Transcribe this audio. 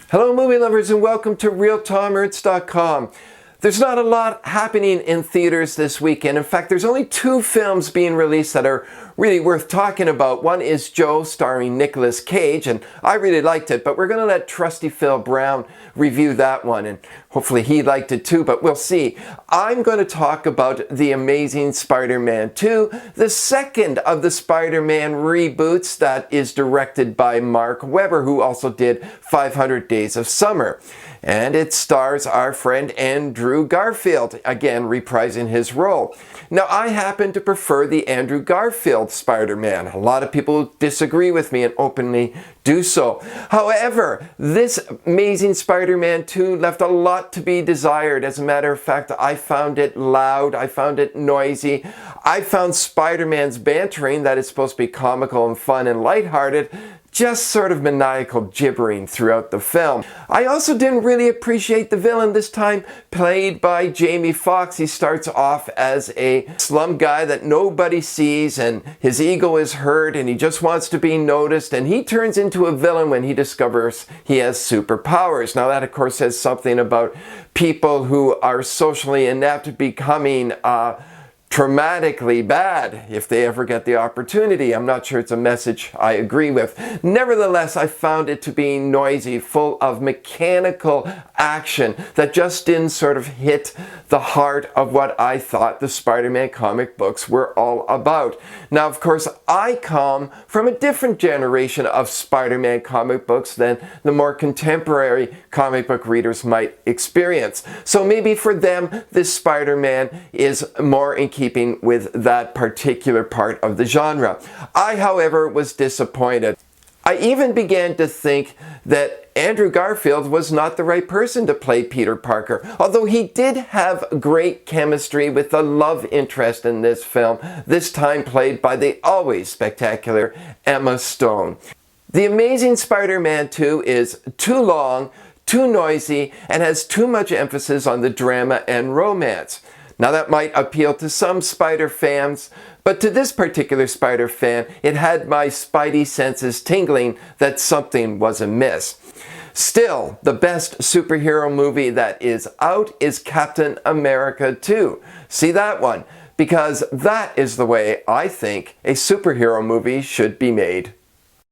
Hello movie lovers and welcome to RealTomErtz.com. There's not a lot happening in theaters this weekend. In fact, there's only two films being released that are really worth talking about. One is Joe, starring Nicolas Cage, and I really liked it, but we're going to let trusty Phil Brown review that one, and hopefully he liked it too, but we'll see. I'm going to talk about The Amazing Spider-Man 2, the second of the Spider-Man reboots that is directed by Mark Webber, who also did 500 Days of Summer. And it stars our friend Andrew Garfield, again reprising his role. Now, I happen to prefer the Andrew Garfield Spider-Man. A lot of people disagree with me and openly do so. However, this Amazing Spider-Man 2 left a lot to be desired. As a matter of fact, I found it loud, I found it noisy. I found Spider-Man's bantering, that is supposed to be comical and fun and lighthearted, just sort of maniacal gibbering throughout the film. I also didn't really appreciate the villain, this time played by Jamie Foxx. He starts off as a slum guy that nobody sees, and his ego is hurt and he just wants to be noticed, and he turns into a villain when he discovers he has superpowers. Now that of course says something about people who are socially inept becoming traumatically bad if they ever get the opportunity. I'm not sure it's a message I agree with. Nevertheless, I found it to be noisy, full of mechanical action that just didn't sort of hit the heart of what I thought the Spider-Man comic books were all about. Now, of course, I come from a different generation of Spider-Man comic books than the more contemporary comic book readers might experience. So maybe for them, this Spider-Man is more in keeping with that particular part of the genre. I, however, was disappointed. I even began to think that Andrew Garfield was not the right person to play Peter Parker, although he did have great chemistry with the love interest in this film, this time played by the always spectacular Emma Stone. The Amazing Spider-Man 2 is too long, too noisy, and has too much emphasis on the drama and romance. Now that might appeal to some Spider fans, but to this particular Spider fan, it had my spidey senses tingling that something was amiss. Still, the best superhero movie that is out is Captain America 2. See that one, because that is the way I think a superhero movie should be made.